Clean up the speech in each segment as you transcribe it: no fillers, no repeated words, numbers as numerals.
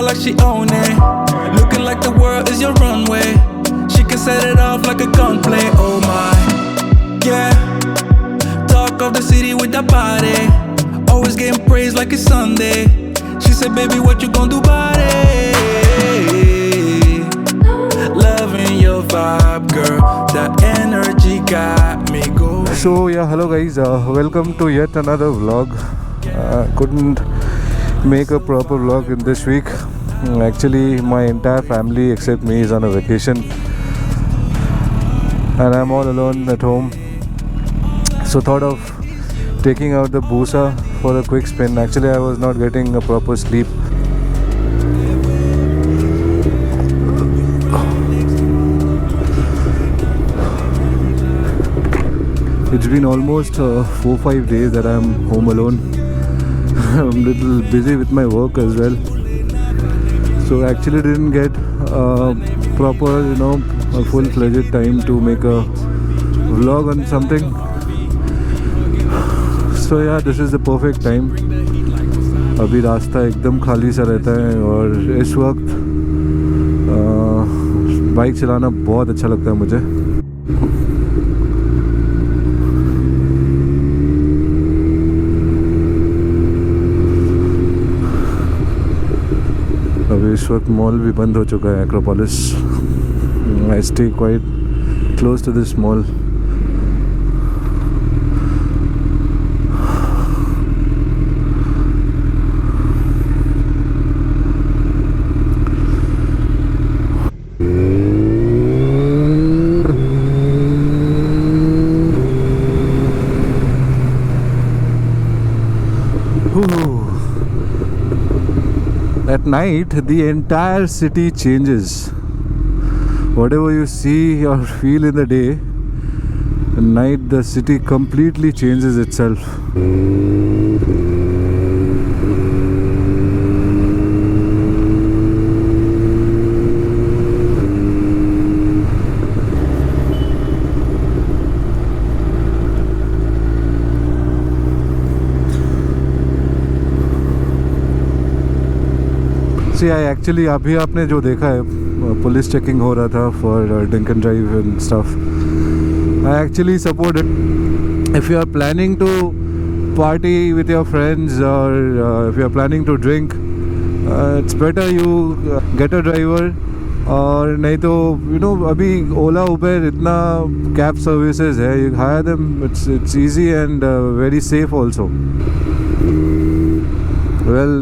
style like she own it. Looking like the world is your runway. She can set it off like a gunplay. Oh my, yeah. Talk of the city with that body. Always getting praised like it's Sunday. She said, baby, what you gonna do about it? Loving your vibe, girl. That energy got me going. So yeah, hello guys, welcome to yet another vlog. Couldn't make a proper vlog in this week. Actually, my entire family except me is on a vacation and I'm all alone at home. So thought of taking out the Busa for a quick spin. Actually, I was not getting a proper sleep. It's been almost 4-5 days that I'm home alone. I'm a little busy with my work as well. So actually didn't get proper, a full-fledged time to make a vlog on something. So yeah, this is the perfect time. अभी रास्ता एकदम खाली सा रहता है और इस वक्त बाइक चलाना बहुत अच्छा लगता है मुझे. अभी इस वक्त मॉल भी बंद हो चुका है, Acropolis. I stay quite close to this mall. At night, the entire city changes. Whatever you see or feel in the day, at night the city completely changes itself. See, I actually, अभी आपने जो देखा है, police checking हो रहा था for drink and drive and stuff. I actually support it. If you are planning to party with your friends or if you are planning to drink, it's better you get a driver. और नहीं तो अभी ओला उबर इतना cab services है, you hire them. It's easy and very safe also. Well,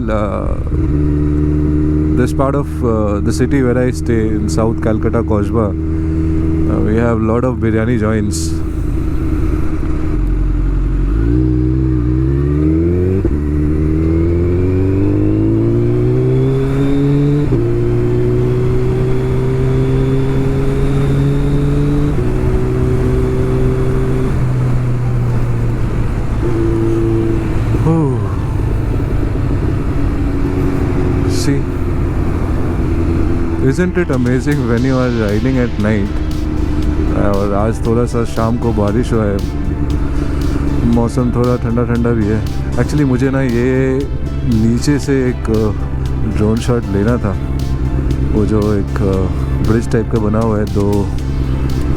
this part of the city where I stay in South Kolkata Kosba, we have a lot of biryani joints. See, isn't it amazing when you are riding at night? और आज थोड़ा सा शाम को बारिश हुआ है, मौसम थोड़ा ठंडा ठंडा भी है. एक्चुअली मुझे ना ये नीचे से एक ड्रोन शॉट लेना था. वो जो एक ब्रिज टाइप का बना हुआ है दो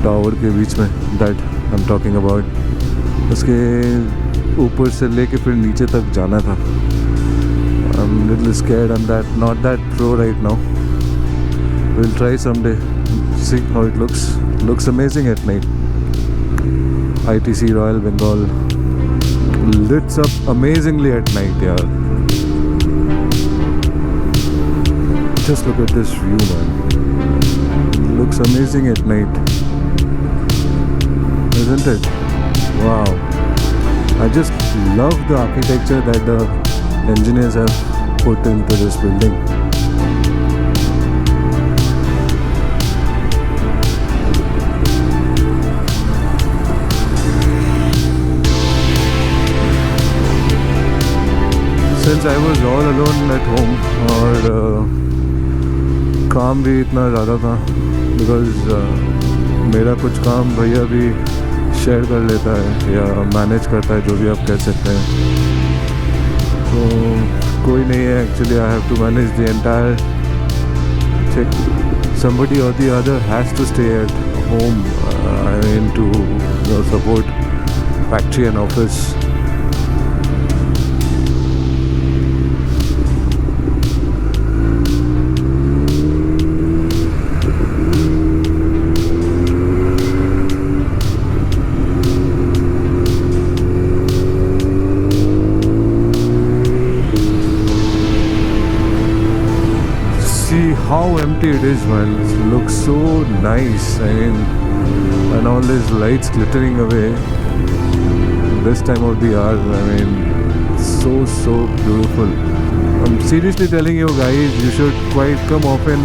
टावर के बीच में, that I am talking about. उसके ऊपर से लेके फिर नीचे तक जाना था. I'm a little scared on that, not that pro right now. We'll try someday, see how it looks. Looks amazing at night. ITC Royal Bengal lights up amazingly at night, yeah. Just look at this view, man. Looks amazing at night, isn't it? Wow. I just love the architecture that the engineers have put into this building. Since I was all alone at home और काम भी इतना ज़्यादा था, because मेरा कुछ काम भैया भी शेयर कर लेता है या मैनेज करता है, जो भी आप कह सकते हैं. तो कोई नहीं है actually. I have to manage the entire check. Somebody or the other has to stay at home, to support factory and office. See how empty it is, man. It looks so nice. I mean, and all these lights glittering away this time of the hour. I mean, so beautiful. I'm seriously telling you guys, you should quite come often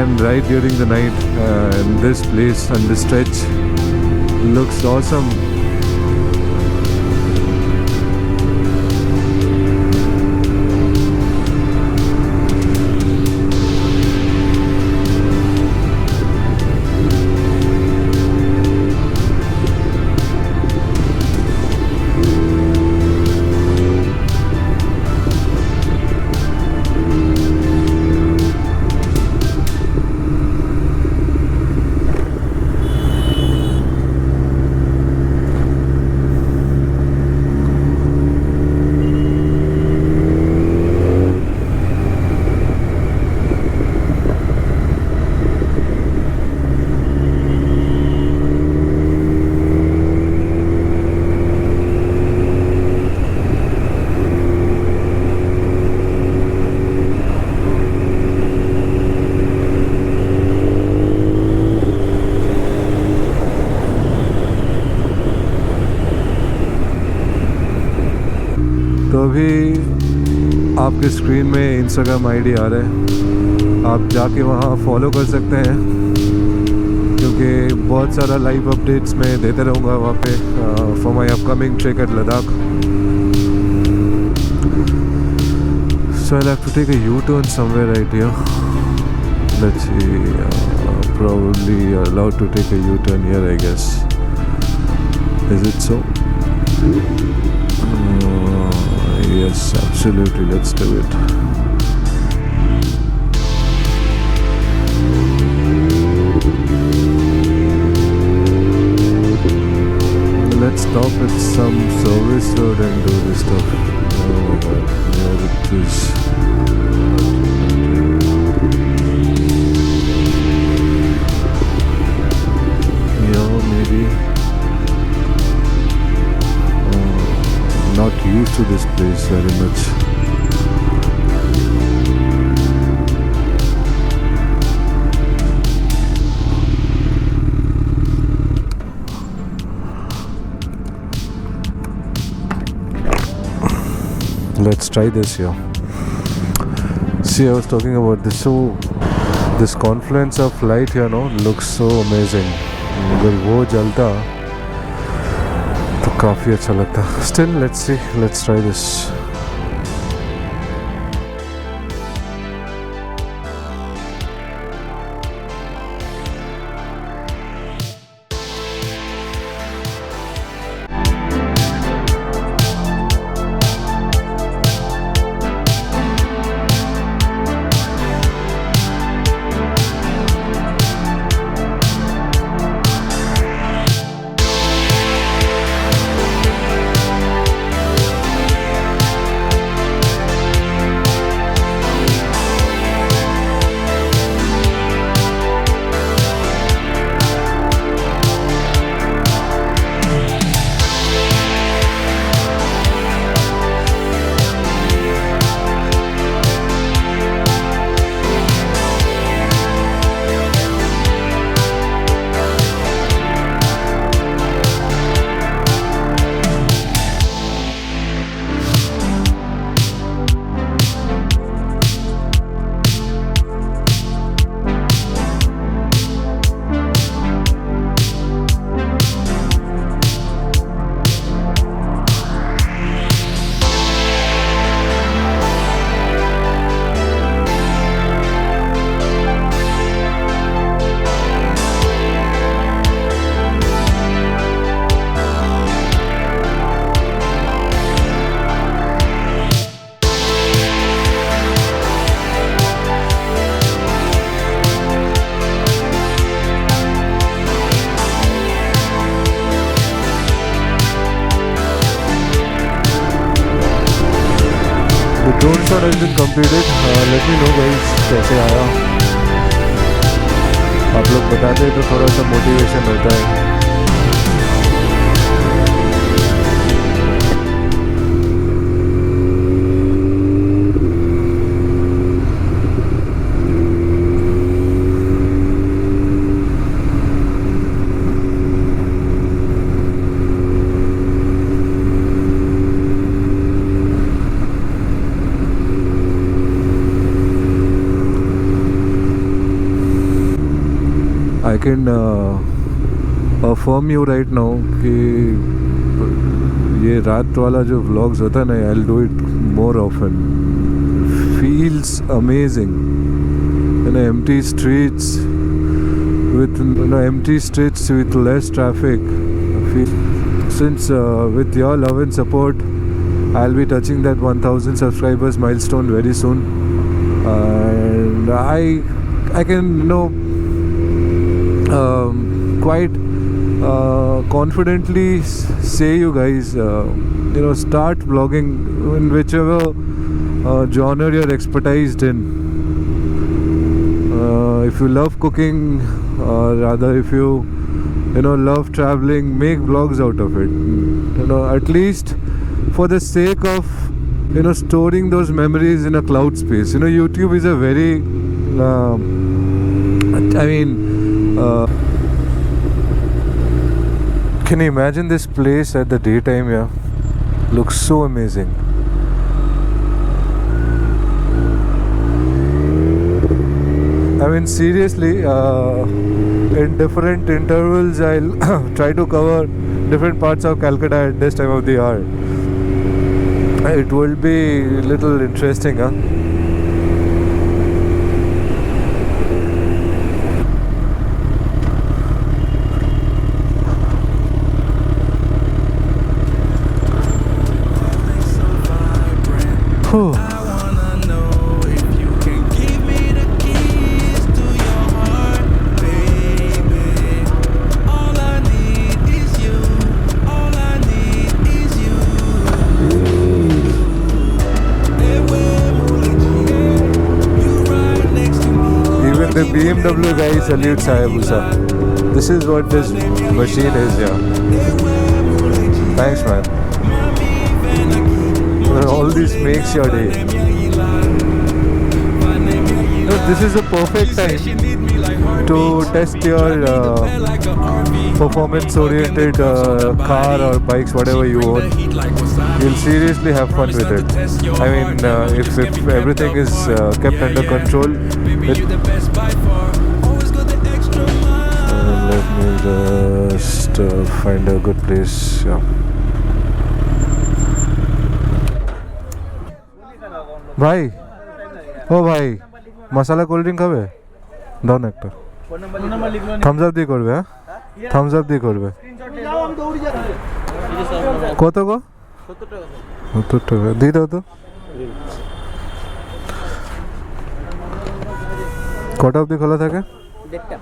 and ride during the night. And this place and this stretch looks awesome. तो अभी आपके screen में Instagram ID आ रहा है, आप जाके वहाँ follow कर सकते हैं क्योंकि बहुत सारा लाइव अपडेट्स मैं देते रहूँगा वहाँ पे for my upcoming trip at Ladakh. So I'll have to take a U-turn somewhere right here. Let's see, probably allowed to take a U-turn here, I guess. Is it so? Yes, absolutely. Let's do it. Let's stop at some service road and do this stuff. Oh my god, where it is. Yeah, maybe. Not used to this place very much. Let's try this here. See, I was talking about this. So, this confluence of light here, no, looks so amazing. अगर वो जलता तो काफ़ी अच्छा लगता. Still, let's see. Let's try this. The drone shot has been completed. Let me know guys कैसे आया. आप लोग बताते हैं तो थोड़ा सा मोटिवेशन होता है. I can affirm you right now कि ये रात वाला जो vlogs होता है ना, I'll do it more often. Feels amazing. Empty streets with empty streets with less traffic. Since with your love and support, I'll be touching that 1000 subscribers milestone very soon, and I can quite confidently say you guys start vlogging in whichever genre you're expertised in. If you love cooking, or rather if you love traveling, make vlogs out of it, at least for the sake of storing those memories in a cloud space. YouTube is a very can you imagine this place at the daytime? Yeah, looks so amazing. I mean, seriously, in different intervals I'll try to cover different parts of Calcutta at this time of the hour. It will be a little interesting, huh? I wanna know if you can give me the keys to your heart, baby. All I need is you. All I need is you. You right next to me. Even the BMW guy salutes hayabusa. This is what this machine is, yeah. Thanks, man. All this makes your day. This is the perfect time to test your performance-oriented car or bikes, whatever you own. You'll seriously have fun with it. I mean, if everything is kept under control. Let me just find a good place. Yeah. ভাই, ও ভাই, মশলা cold drink খাবে? দাও না একটা। Thums up দিয়ে করবে, হ্যাঁ? Thums up দিয়ে করবে। কত গো? 70 টাকা। দিয়ে দাও তো। কটা অবধি খোলা থাকে? 1:30।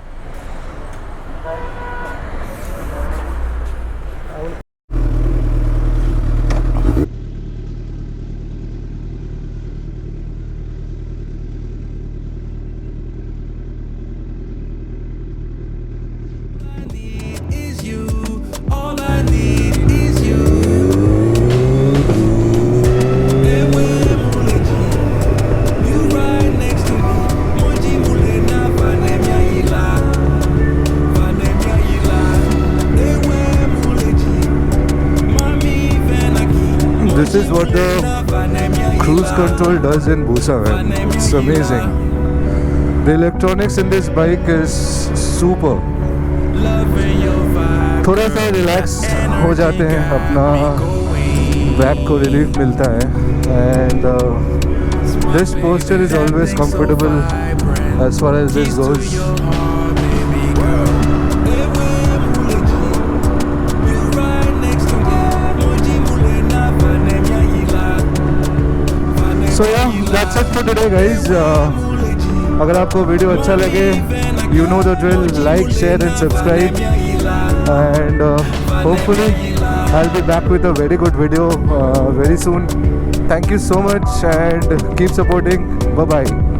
This is what the cruise control does in Busa, man. It's amazing. The electronics in this bike is super. थोड़ा सा रिलैक्स हो जाते हैं, अपना बैक को रिलीफ मिलता है, and this posture is always comfortable as far as this goes. So yeah, that's it for today guys. अगर आपको वीडियो अच्छा लगे, you know the drill, like, share and subscribe, and hopefully I'll be back with a very good video very soon. Thank you so much and keep supporting. Bye bye.